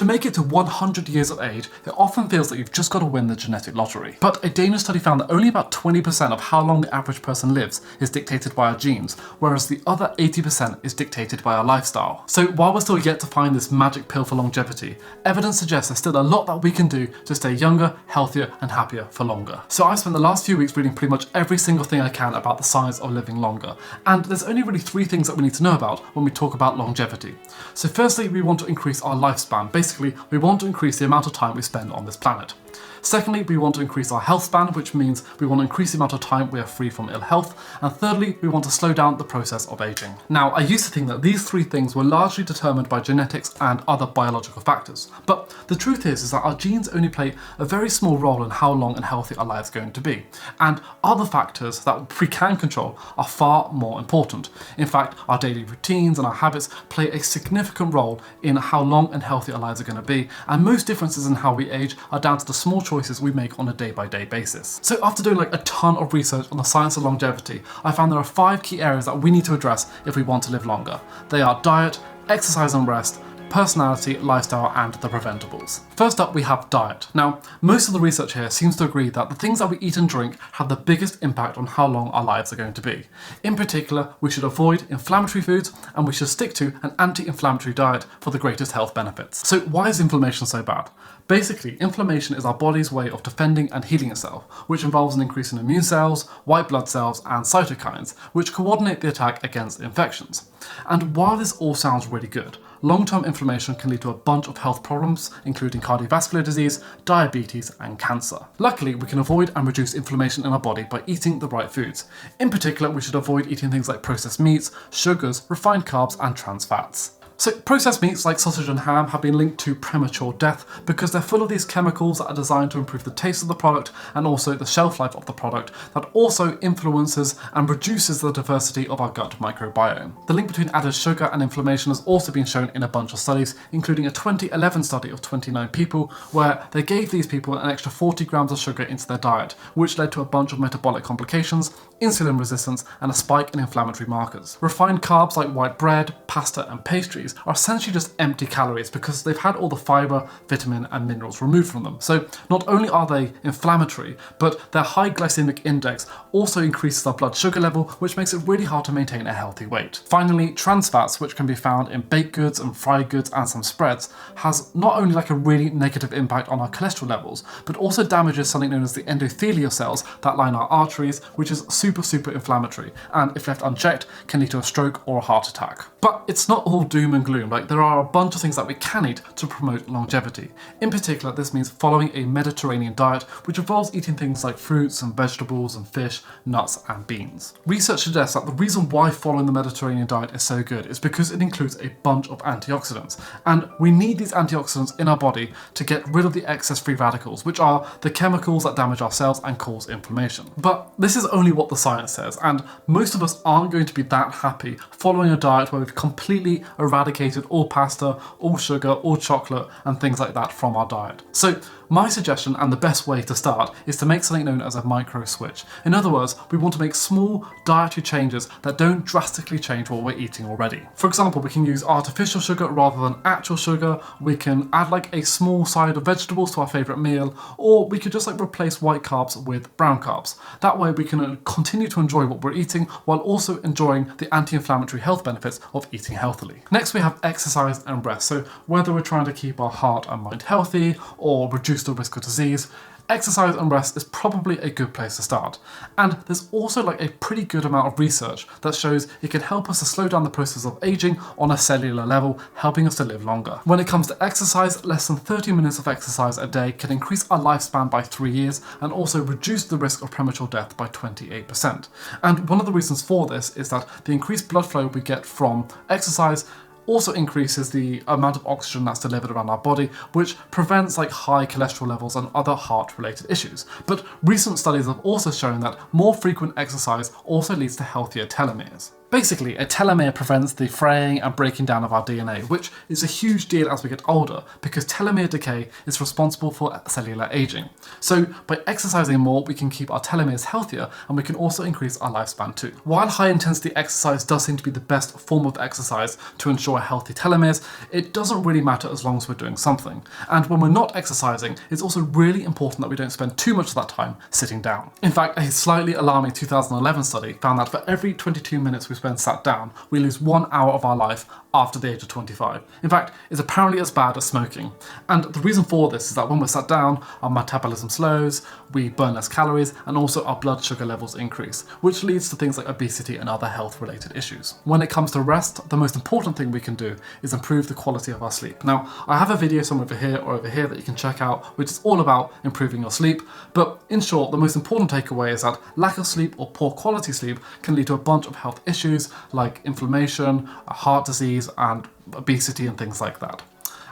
To make it to 100 years of age, it often feels that you've just got to win the genetic lottery. But a Danish study found that only about 20% of how long the average person lives is dictated by our genes, whereas the other 80% is dictated by our lifestyle. So while we're still yet to find this magic pill for longevity, evidence suggests there's still a lot that we can do to stay younger, healthier and happier for longer. So I've spent the last few weeks reading pretty much every single thing I can about the science of living longer, and there's only really 3 things that we need to know about when we talk about longevity. So firstly, we want to increase our lifespan. Basically, we want to increase the amount of time we spend on this planet. Secondly, we want to increase our health span, which means we want to increase the amount of time we are free from ill health. And thirdly, we want to slow down the process of aging. Now, I used to think that these 3 things were largely determined by genetics and other biological factors. But the truth is that our genes only play a very small role in how long and healthy our lives are going to be. And other factors that we can control are far more important. In fact, our daily routines and our habits play a significant role in how long and healthy our lives are going to be. And most differences in how we age are down to the small choices we make on a day-by-day basis. So after doing a ton of research on the science of longevity, I found there are 5 key areas that we need to address if we want to live longer. They are diet, exercise and rest, personality, lifestyle and the preventables. First up, we have diet. Now, most of the research here seems to agree that the things that we eat and drink have the biggest impact on how long our lives are going to be. In particular, we should avoid inflammatory foods and we should stick to an anti-inflammatory diet for the greatest health benefits. So why is inflammation so bad? Basically, inflammation is our body's way of defending and healing itself, which involves an increase in immune cells, white blood cells and cytokines, which coordinate the attack against infections. And while this all sounds really good, long-term inflammation can lead to a bunch of health problems, including cardiovascular disease, diabetes and cancer. Luckily, we can avoid and reduce inflammation in our body by eating the right foods. In particular, we should avoid eating things like processed meats, sugars, refined carbs and trans fats. So processed meats like sausage and ham have been linked to premature death because they're full of these chemicals that are designed to improve the taste of the product and also the shelf life of the product that also influences and reduces the diversity of our gut microbiome. The link between added sugar and inflammation has also been shown in a bunch of studies, including a 2011 study of 29 people where they gave these people an extra 40 grams of sugar into their diet, which led to a bunch of metabolic complications, insulin resistance and a spike in inflammatory markers. Refined carbs like white bread, pasta and pastries are essentially just empty calories because they've had all the fibre, vitamin and minerals removed from them. So not only are they inflammatory, but their high glycemic index also increases our blood sugar level, which makes it really hard to maintain a healthy weight. Finally, trans fats, which can be found in baked goods and fried goods and some spreads, has not only a really negative impact on our cholesterol levels, but also damages something known as the endothelial cells that line our arteries, which is super inflammatory, and if left unchecked, can lead to a stroke or a heart attack. But it's not all doom and gloom. There are a bunch of things that we can eat to promote longevity. In particular, this means following a Mediterranean diet, which involves eating things like fruits and vegetables and fish, nuts and beans. Research suggests that the reason why following the Mediterranean diet is so good is because it includes a bunch of antioxidants, and we need these antioxidants in our body to get rid of the excess free radicals, which are the chemicals that damage our cells and cause inflammation. But this is only what the science says, and most of us aren't going to be that happy following a diet where we've completely eradicated all pasta, all sugar, all chocolate and things like that from our diet. So my suggestion and the best way to start is to make something known as a micro switch. In other words, we want to make small dietary changes that don't drastically change what we're eating already. For example, we can use artificial sugar rather than actual sugar, we can add a small side of vegetables to our favourite meal, or we could just replace white carbs with brown carbs. That way we can continue to enjoy what we're eating while also enjoying the anti-inflammatory health benefits of eating healthily. Next we have exercise and rest. So whether we're trying to keep our heart and mind healthy or reduce the risk of disease, exercise and rest is probably a good place to start. And there's also a pretty good amount of research that shows it can help us to slow down the process of aging on a cellular level, helping us to live longer. When it comes to exercise, less than 30 minutes of exercise a day can increase our lifespan by 3 years and also reduce the risk of premature death by 28%. And one of the reasons for this is that the increased blood flow we get from exercise also increases the amount of oxygen that's delivered around our body, which prevents high cholesterol levels and other heart-related issues. But recent studies have also shown that more frequent exercise also leads to healthier telomeres. Basically, a telomere prevents the fraying and breaking down of our DNA, which is a huge deal as we get older because telomere decay is responsible for cellular aging. So by exercising more, we can keep our telomeres healthier and we can also increase our lifespan too. While high intensity exercise does seem to be the best form of exercise to ensure healthy telomeres, it doesn't really matter as long as we're doing something. And when we're not exercising, it's also really important that we don't spend too much of that time sitting down. In fact, a slightly alarming 2011 study found that for every 22 minutes we spend sat down, we lose 1 hour of our life after the age of 25. In fact, it's apparently as bad as smoking. And the reason for this is that when we're sat down, our metabolism slows, we burn less calories, and also our blood sugar levels increase, which leads to things like obesity and other health-related issues. When it comes to rest, the most important thing we can do is improve the quality of our sleep. Now, I have a video somewhere over here or over here that you can check out, which is all about improving your sleep. But in short, the most important takeaway is that lack of sleep or poor quality sleep can lead to a bunch of health issues like inflammation, heart disease, and obesity and things like that.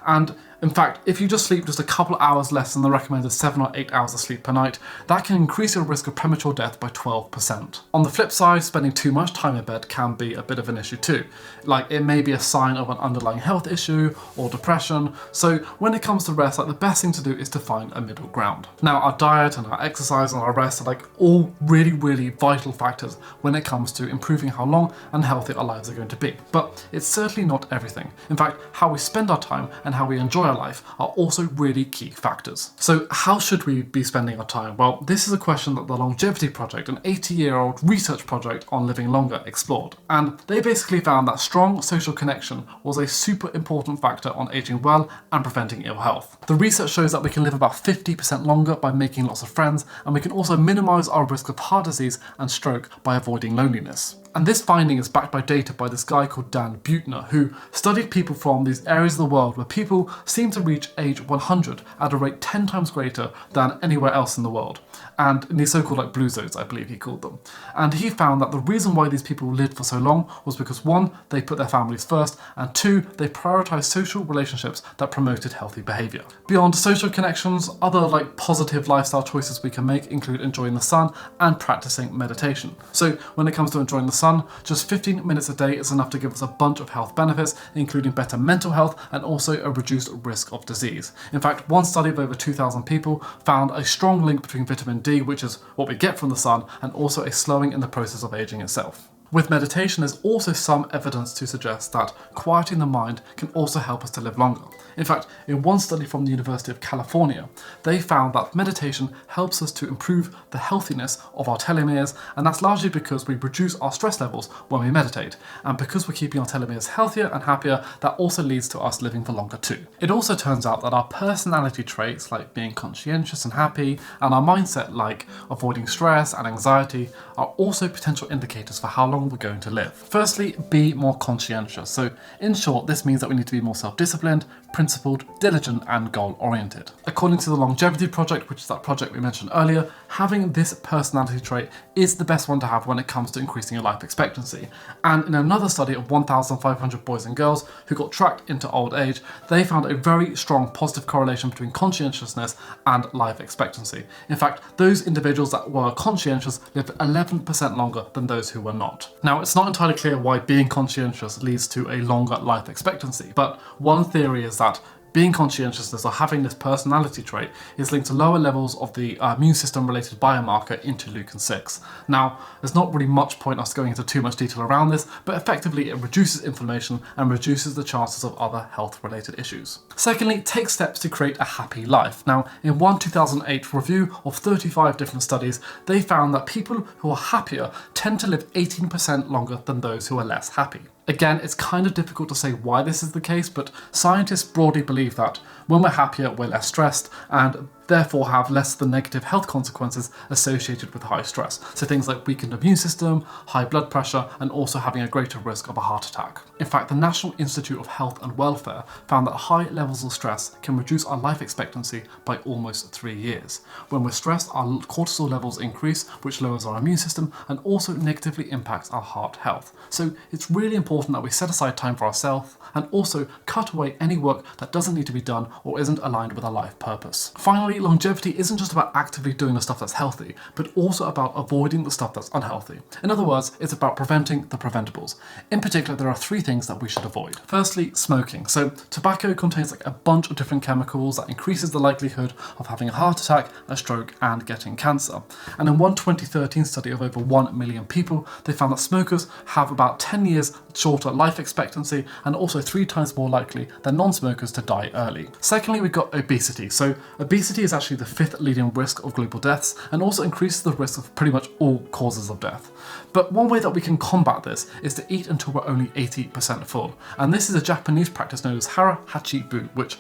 And in fact, if you just sleep just a couple hours less than the recommended 7 or 8 hours of sleep per night, that can increase your risk of premature death by 12%. On the flip side, spending too much time in bed can be a bit of an issue too. Like, it may be a sign of an underlying health issue or depression. So when it comes to rest, the best thing to do is to find a middle ground. Now, our diet and our exercise and our rest are all really vital factors when it comes to improving how long and healthy our lives are going to be. But it's certainly not everything. In fact, how we spend our time and how we enjoy our life are also really key factors. So how should we be spending our time? Well, this is a question that the Longevity Project, an 80-year-old research project on living longer, explored. And they basically found that strong social connection was a super important factor on aging well and preventing ill health. The research shows that we can live about 50% longer by making lots of friends, and we can also minimize our risk of heart disease and stroke by avoiding loneliness. And this finding is backed by data by this guy called Dan Buettner, who studied people from these areas of the world where people seem to reach age 100 at a rate 10 times greater than anywhere else in the world. And in these so-called blue zones, I believe he called them. And he found that the reason why these people lived for so long was because 1, they put their families first, and 2, they prioritized social relationships that promoted healthy behavior. Beyond social connections, other positive lifestyle choices we can make include enjoying the sun and practicing meditation. So when it comes to enjoying the sun, just 15 minutes a day is enough to give us a bunch of health benefits, including better mental health and also a reduced risk of disease. In fact, one study of over 2,000 people found a strong link between vitamin D, which is what we get from the sun, and also a slowing in the process of aging itself. With meditation, there's also some evidence to suggest that quieting the mind can also help us to live longer. In fact, in one study from the University of California, they found that meditation helps us to improve the healthiness of our telomeres, and that's largely because we reduce our stress levels when we meditate. And because we're keeping our telomeres healthier and happier, that also leads to us living for longer too. It also turns out that our personality traits, like being conscientious and happy, and our mindset, like avoiding stress and anxiety, are also potential indicators for how long we're going to live. Firstly, be more conscientious. So in short, this means that we need to be more self-disciplined, principled, diligent, and goal-oriented. According to the Longevity Project, which is that project we mentioned earlier, having this personality trait is the best one to have when it comes to increasing your life expectancy. And in another study of 1,500 boys and girls who got tracked into old age, they found a very strong positive correlation between conscientiousness and life expectancy. In fact, those individuals that were conscientious lived 11% longer than those who were not. Now, it's not entirely clear why being conscientious leads to a longer life expectancy, but one theory is that being conscientious or having this personality trait is linked to lower levels of the immune system related biomarker interleukin-6. Now, there's not really much point us going into too much detail around this, but effectively it reduces inflammation and reduces the chances of other health related issues. Secondly, take steps to create a happy life. Now, in one 2008 review of 35 different studies, they found that people who are happier tend to live 18% longer than those who are less happy. Again, it's kind of difficult to say why this is the case, but scientists broadly believe that when we're happier, we're less stressed and therefore have less of the negative health consequences associated with high stress. So things like weakened immune system, high blood pressure, and also having a greater risk of a heart attack. In fact, the National Institute of Health and Welfare found that high levels of stress can reduce our life expectancy by almost 3 years. When we're stressed, our cortisol levels increase, which lowers our immune system and also negatively impacts our heart health. So it's really important that we set aside time for ourselves and also cut away any work that doesn't need to be done or isn't aligned with our life purpose. Finally, Finally, longevity isn't just about actively doing the stuff that's healthy, but also about avoiding the stuff that's unhealthy. In other words, it's about preventing the preventables. In particular, there are 3 things that we should avoid. Firstly, smoking. So tobacco contains like a bunch of different chemicals that increases the likelihood of having a heart attack, a stroke, and getting cancer. And in one 2013 study of over 1 million people, they found that smokers have about 10 years shorter life expectancy and also 3 times more likely than non-smokers to die early. Secondly, we've got obesity. So obesity is actually the 5th leading risk of global deaths and also increases the risk of pretty much all causes of death. But one way that we can combat this is to eat until we're only 80% full. And this is a Japanese practice known as hara hachi bu, which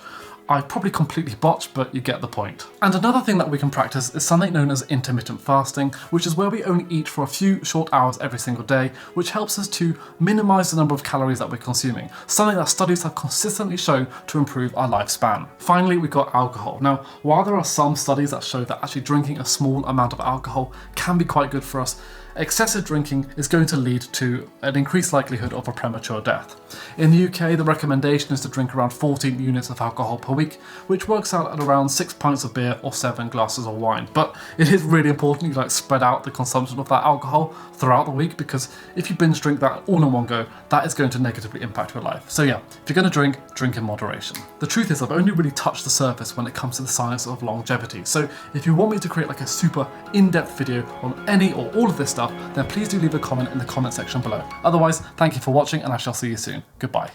I probably completely botched, but you get the point. And another thing that we can practice is something known as intermittent fasting, which is where we only eat for a few short hours every single day, which helps us to minimize the number of calories that we're consuming, something that studies have consistently shown to improve our lifespan. Finally, we've got alcohol. Now, while there are some studies that show that actually drinking a small amount of alcohol can be quite good for us, excessive drinking is going to lead to an increased likelihood of a premature death. In the UK, the recommendation is to drink around 14 units of alcohol per week, which works out at around 6 pints of beer or 7 glasses of wine. But it is really important you spread out the consumption of that alcohol throughout the week, because if you binge drink that all in one go, that is going to negatively impact your life. So yeah, if you're going to drink in moderation. The truth is, I've only really touched the surface when it comes to the science of longevity. So if you want me to create a super in-depth video on any or all of this stuff, then please do leave a comment in the comment section below. Otherwise, thank you for watching and I shall see you soon. Goodbye.